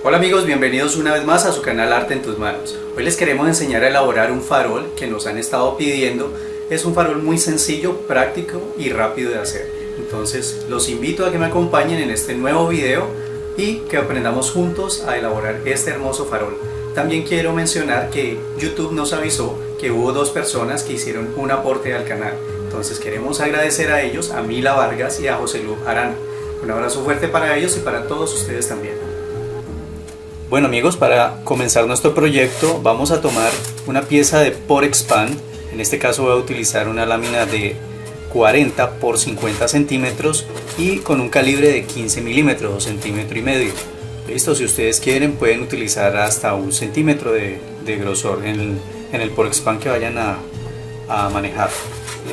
Hola amigos, bienvenidos una vez más a su canal Arte en tus Manos. Hoy les queremos enseñar a elaborar un farol que nos han estado pidiendo. Es un farol muy sencillo, práctico y rápido de hacer. Entonces los invito a que me acompañen en este nuevo video y que aprendamos juntos a elaborar este hermoso farol. También quiero mencionar que YouTube nos avisó que hubo dos personas que hicieron un aporte al canal. Entonces queremos agradecer a ellos, a Mila Vargas y a José Lu Arana. Un abrazo fuerte para ellos y para todos ustedes también. Bueno amigos, para comenzar nuestro proyecto vamos a tomar una pieza de Porexpan. En este caso voy a utilizar una lámina de 40 por 50 centímetros y con un calibre de 15 milímetros o centímetro y medio. Listo, si ustedes quieren pueden utilizar hasta un centímetro de grosor en el Porexpan que vayan a manejar.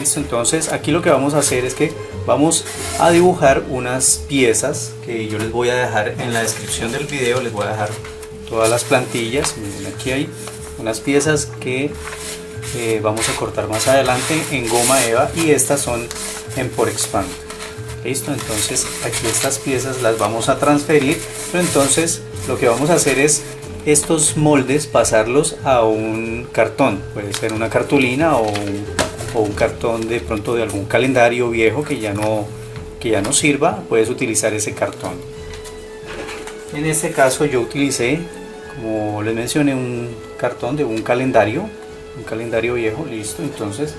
Listo, entonces aquí lo que vamos a hacer es que vamos a dibujar unas piezas que yo les voy a dejar en la descripción del video. Les voy a dejar todas las plantillas. Miren, aquí hay unas piezas que vamos a cortar más adelante en goma eva y estas son en Porexpan. Listo, entonces aquí estas piezas las vamos a transferir, pero entonces lo que vamos a hacer es estos moldes pasarlos a un cartón, puede ser una cartulina o un cartón de pronto de algún calendario viejo que ya no sirva. Puedes utilizar ese cartón. En este caso yo utilicé, como les mencioné, un cartón de un calendario viejo. Listo, entonces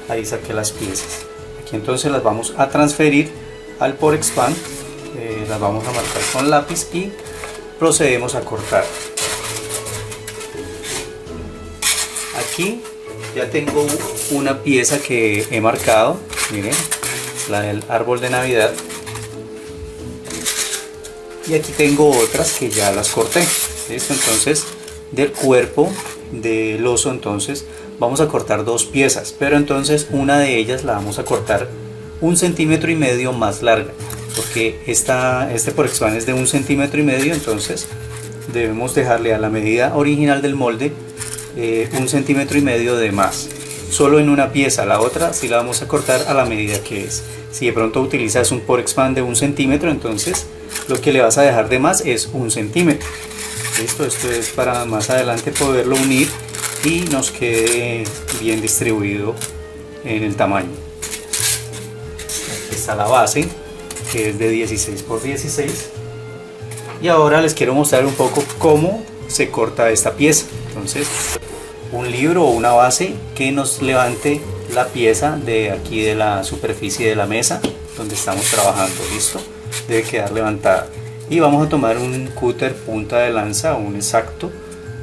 ahí saqué las piezas. Aquí entonces las vamos a transferir al Porexpan, las vamos a marcar con lápiz y procedemos a cortar. Aquí ya tengo una pieza que he marcado, miren, la del árbol de Navidad, y aquí tengo otras que ya las corté. Listo, entonces del cuerpo del oso entonces vamos a cortar dos piezas, pero entonces una de ellas la vamos a cortar 1,5 centímetros más larga, porque este Porexpan es de 1,5 centímetros, entonces debemos dejarle a la medida original del molde 1,5 centímetros de más, solo en una pieza. La otra sí la vamos a cortar a la medida que es. Si de pronto utilizas un Porexpan de 1 centímetro, entonces lo que le vas a dejar de más es 1 centímetro. Listo, esto es para más adelante poderlo unir y nos quede bien distribuido en el tamaño. Aquí está la base, que es de 16 por 16, y ahora les quiero mostrar un poco cómo se corta esta pieza. Entonces, un libro o una base que nos levante la pieza de aquí de la superficie de la mesa donde estamos trabajando. Listo, debe quedar levantada, y vamos a tomar un cúter punta de lanza, un exacto,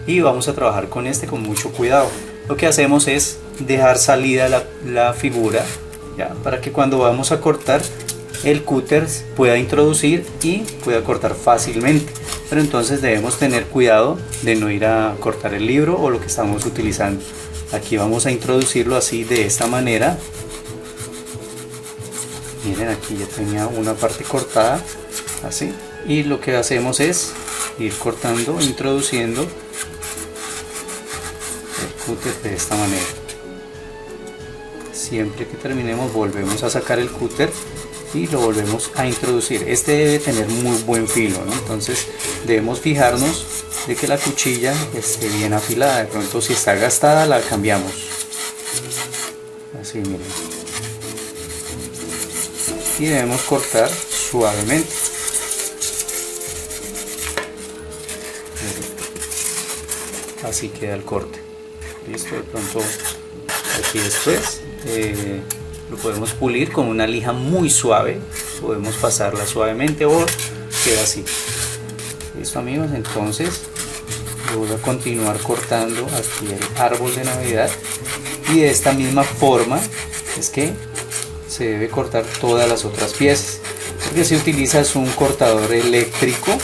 y vamos a trabajar con este con mucho cuidado. Lo que hacemos es dejar salida la figura, ya, para que cuando vamos a cortar el cúter pueda introducir y pueda cortar fácilmente. Pero entonces debemos tener cuidado de no ir a cortar el libro o lo que estamos utilizando. Aquí vamos a introducirlo así, de esta manera. Miren, aquí ya tenía una parte cortada así, y lo que hacemos es ir cortando, introduciendo el cúter de esta manera. Siempre que terminemos volvemos a sacar el cúter y lo volvemos a introducir. Este debe tener muy buen filo, ¿no? Entonces debemos fijarnos de que la cuchilla esté bien afilada. De pronto si está gastada la cambiamos. Así, miren. Y debemos cortar suavemente. Así queda el corte. Listo, de pronto aquí después lo podemos pulir con una lija muy suave, podemos pasarla suavemente o queda así. Listo amigos, entonces voy a continuar cortando aquí el árbol de Navidad, y de esta misma forma es que se debe cortar todas las otras piezas, porque si utilizas un cortador eléctrico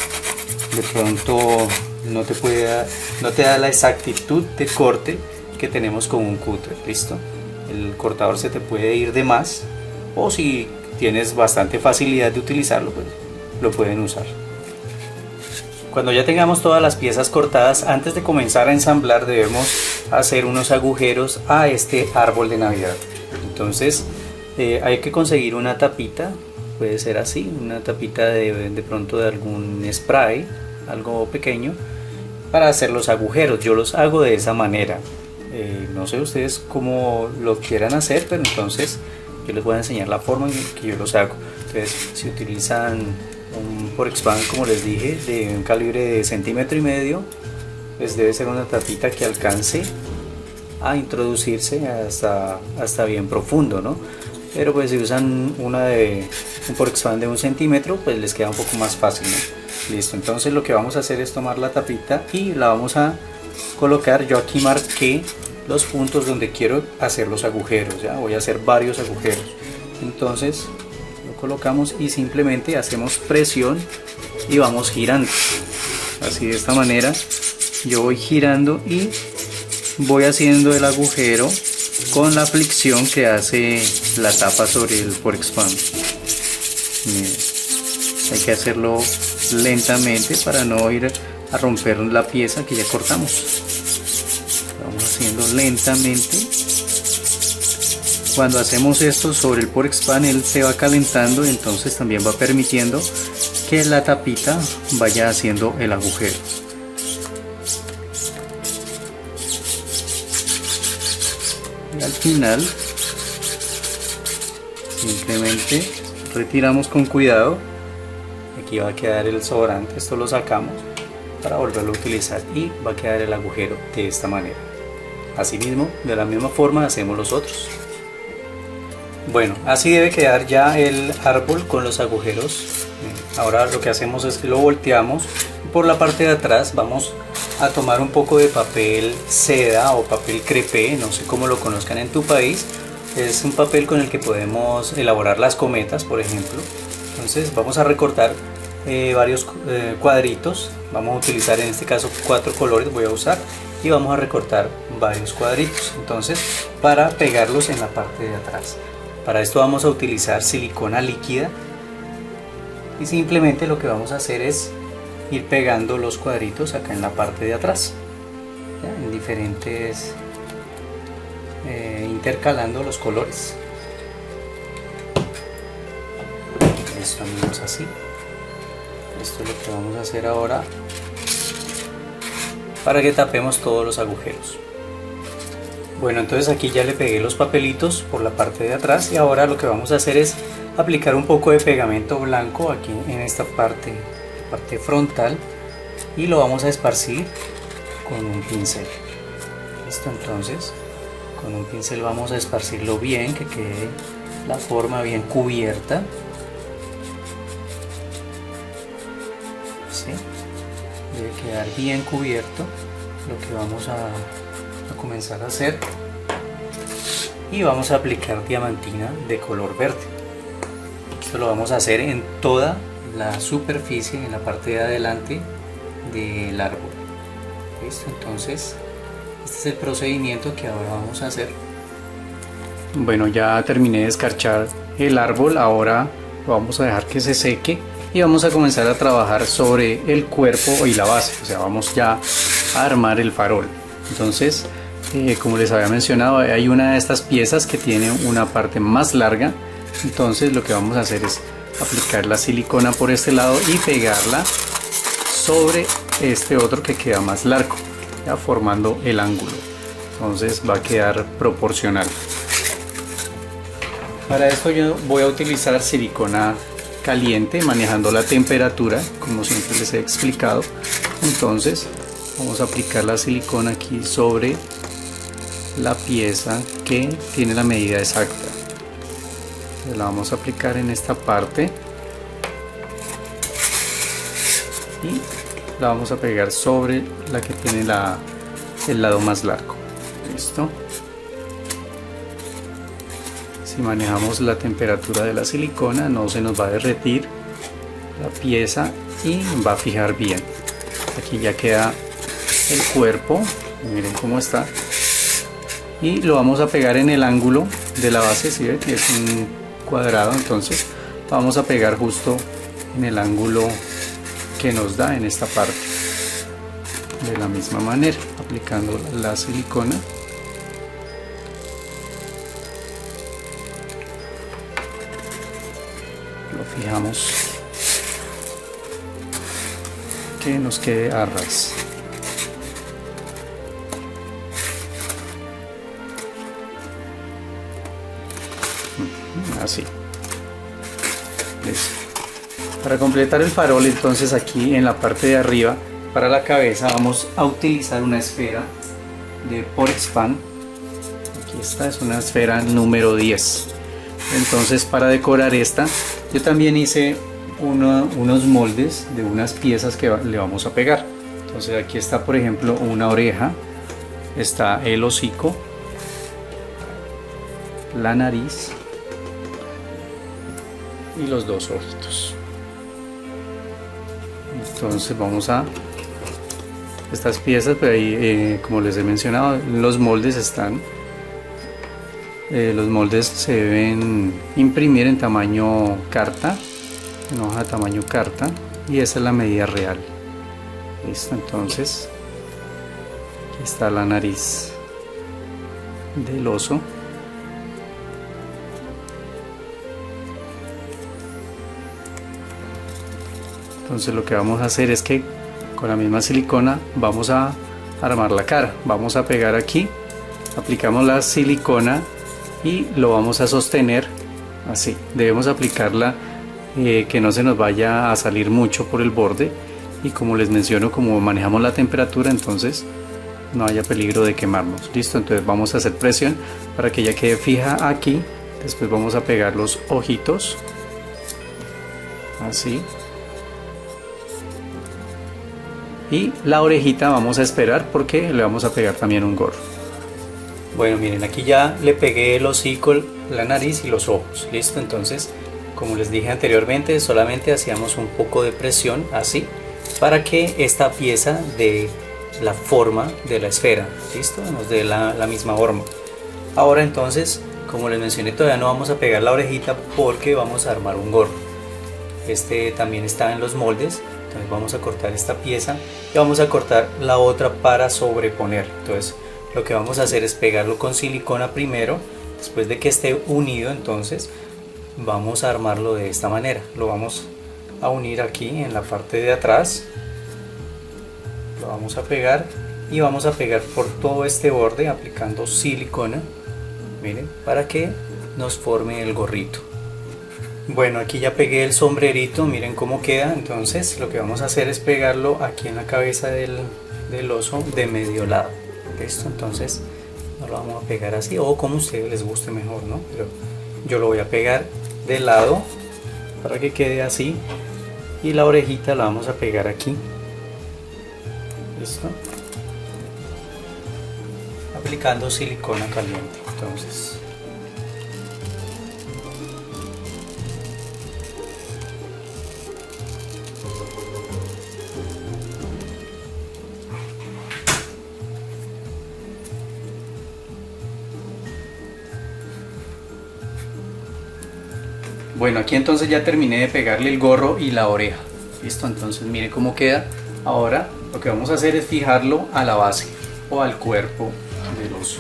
de pronto no te da la exactitud de corte que tenemos con un cúter. Listo, el cortador se te puede ir de más, o si tienes bastante facilidad de utilizarlo, pues lo pueden usar. Cuando ya tengamos todas las piezas cortadas, antes de comenzar a ensamblar debemos hacer unos agujeros a este árbol de Navidad. Entonces hay que conseguir una tapita, puede ser así, una tapita de pronto de algún spray, algo pequeño para hacer los agujeros. Yo los hago de esa manera. No sé ustedes cómo lo quieran hacer, pero entonces yo les voy a enseñar la forma en que yo los hago. Entonces, si utilizan un Porexpan, como les dije, de un calibre de 1,5 centímetros, pues debe ser una tapita que alcance a introducirse hasta bien profundo, ¿no? Pero pues si usan una de un Porexpan de 1 centímetro, pues les queda un poco más fácil, ¿no? Listo, entonces lo que vamos a hacer es tomar la tapita y la vamos a colocar. Yo aquí marqué los puntos donde quiero hacer los agujeros, ya voy a hacer varios agujeros. Entonces lo colocamos y simplemente hacemos presión y vamos girando. Así, de esta manera yo voy girando y voy haciendo el agujero con la fricción que hace la tapa sobre el Porexpan. Hay que hacerlo lentamente para no ir a romper la pieza que ya cortamos. Vamos haciendo lentamente. Cuando hacemos esto sobre el Porexpan, él se va calentando, entonces también va permitiendo que la tapita vaya haciendo el agujero. Y al final simplemente retiramos con cuidado. Aquí va a quedar el sobrante, esto lo sacamos para volverlo a utilizar y va a quedar el agujero de esta manera. Asimismo, de la misma forma hacemos los otros. Bueno, así debe quedar ya el árbol con los agujeros. Ahora lo que hacemos es que lo volteamos y por la parte de atrás vamos a tomar un poco de papel seda o papel crepé, no sé cómo lo conozcan en tu país. Es un papel con el que podemos elaborar las cometas, por ejemplo. Entonces vamos a recortar varios cuadritos. Vamos a utilizar en este caso 4 colores, voy a usar, y vamos a recortar varios cuadritos, entonces, para pegarlos en la parte de atrás. Para esto vamos a utilizar silicona líquida y simplemente lo que vamos a hacer es ir pegando los cuadritos acá en la parte de atrás, ¿ya? En diferentes, intercalando los colores. Esto, amigos, así. Esto es lo que vamos a hacer ahora para que tapemos todos los agujeros. Bueno, entonces aquí ya le pegué los papelitos por la parte de atrás y ahora lo que vamos a hacer es aplicar un poco de pegamento blanco aquí en esta parte frontal y lo vamos a esparcir con un pincel. Listo, entonces con un pincel vamos a esparcirlo bien, que quede la forma bien cubierta. ¿Sí? Debe quedar bien cubierto lo que vamos a comenzar a hacer, y vamos a aplicar diamantina de color verde. Esto lo vamos a hacer en toda la superficie, en la parte de adelante del árbol. ¿Listo? Entonces este es el procedimiento que ahora vamos a hacer. Bueno, ya terminé de escarchar el árbol, ahora lo vamos a dejar que se seque y vamos a comenzar a trabajar sobre el cuerpo y la base, o sea, vamos ya a armar el farol. Entonces, como les había mencionado, hay una de estas piezas que tiene una parte más larga, entonces lo que vamos a hacer es aplicar la silicona por este lado y pegarla sobre este otro que queda más largo, ya formando el ángulo. Entonces va a quedar proporcional. Para esto yo voy a utilizar silicona caliente, manejando la temperatura como siempre les he explicado. Entonces vamos a aplicar la silicona aquí sobre la pieza que tiene la medida exacta. La vamos a aplicar en esta parte y la vamos a pegar sobre la que tiene el lado más largo. Listo. Si manejamos la temperatura de la silicona, no se nos va a derretir la pieza y va a fijar bien. Aquí ya queda el cuerpo, miren cómo está, y lo vamos a pegar en el ángulo de la base. ¿Sí ve que es un cuadrado? Entonces vamos a pegar justo en el ángulo que nos da en esta parte, de la misma manera, aplicando la silicona. Lo fijamos que nos quede a ras. Así. Listo. Para completar el farol, entonces aquí en la parte de arriba, para la cabeza, vamos a utilizar una esfera de Porexpan. Aquí está, es una esfera número 10. Entonces, para decorar esta, yo también hice unos moldes de unas piezas que le vamos a pegar. Entonces aquí está, por ejemplo, una oreja, está el hocico, la nariz y los dos ojitos. Entonces vamos a estas piezas, pero ahí, como les he mencionado, los moldes están. Los moldes se deben imprimir en tamaño carta, en hoja de tamaño carta, y esa es la medida real. Listo, entonces aquí está la nariz del oso. Entonces lo que vamos a hacer es que con la misma silicona vamos a armar la cara. Vamos a pegar aquí, aplicamos la silicona y lo vamos a sostener así. Debemos aplicarla que no se nos vaya a salir mucho por el borde, y como les menciono, como manejamos la temperatura, entonces no haya peligro de quemarnos. Listo, entonces vamos a hacer presión para que ya quede fija aquí. Después vamos a pegar los ojitos así, y la orejita vamos a esperar porque le vamos a pegar también un gorro. Bueno, miren, aquí ya le pegué el hocico, la nariz y los ojos. Listo, entonces como les dije anteriormente, solamente hacíamos un poco de presión así para que esta pieza dé la forma de la esfera. Listo, nos dé la misma forma. Ahora entonces, como les mencioné, todavía no vamos a pegar la orejita porque vamos a armar un gorro. Este también está en los moldes. Entonces vamos a cortar esta pieza y vamos a cortar la otra para sobreponer. Entonces lo que vamos a hacer es pegarlo con silicona primero. Después de que esté unido, entonces vamos a armarlo de esta manera. Lo vamos a unir aquí en la parte de atrás, lo vamos a pegar y vamos a pegar por todo este borde aplicando silicona, miren, para que nos forme el gorrito. Bueno, aquí ya pegué el sombrerito, miren cómo queda. Entonces lo que vamos a hacer es pegarlo aquí en la cabeza del oso de medio lado. Listo, entonces no lo vamos a pegar así, o como a ustedes les guste mejor, ¿no? Pero yo lo voy a pegar de lado para que quede así, y la orejita la vamos a pegar aquí. Listo, aplicando silicona caliente. Entonces bueno, aquí entonces ya terminé de pegarle el gorro y la oreja. Listo, entonces mire cómo queda. Ahora lo que vamos a hacer es fijarlo a la base o al cuerpo del oso.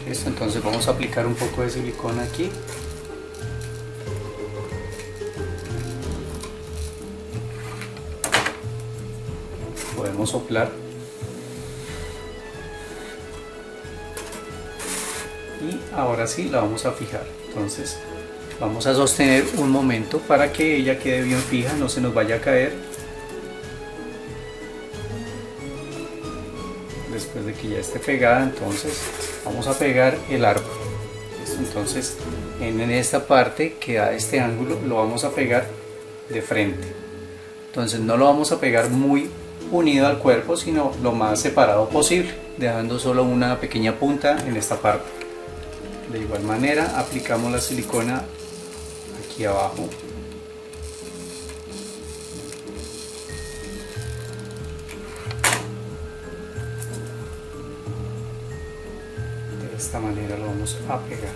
Listo, entonces vamos a aplicar un poco de silicona aquí. Podemos soplar. Y ahora sí la vamos a fijar. Entonces vamos a sostener un momento para que ella quede bien fija, no se nos vaya a caer. Después de que ya esté pegada, entonces vamos a pegar el árbol. Entonces en esta parte que da este ángulo lo vamos a pegar de frente. Entonces no lo vamos a pegar muy unido al cuerpo, sino lo más separado posible, dejando solo una pequeña punta en esta parte. De igual manera aplicamos la silicona aquí abajo. De esta manera lo vamos a pegar.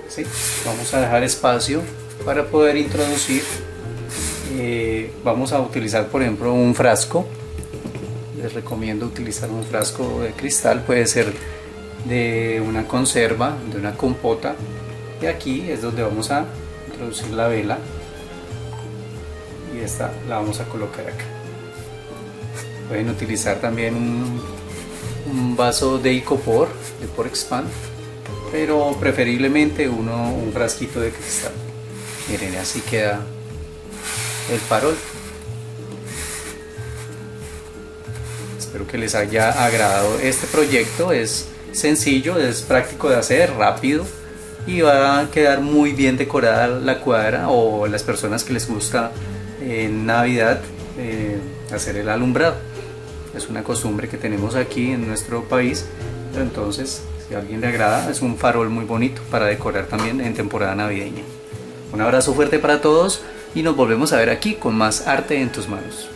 ¿Sí? Vamos a dejar espacio para poder introducir. Vamos a utilizar, por ejemplo, un frasco. Les recomiendo utilizar un frasco de cristal, puede ser de una conserva, de una compota, Y aquí es donde vamos a introducir la vela, y esta la vamos a colocar acá. Pueden utilizar también un vaso de icopor, de Porexpan, pero preferiblemente un frasquito de cristal. Miren, así queda el farol. Espero que les haya agradado este proyecto. Es sencillo, es práctico de hacer, rápido, y va a quedar muy bien decorada la cuadra, o las personas que les gusta en Navidad hacer el alumbrado. Es una costumbre que tenemos aquí en nuestro país, pero entonces si a alguien le agrada, es un farol muy bonito para decorar también en temporada navideña. Un abrazo fuerte para todos y nos volvemos a ver aquí con más arte en tus manos.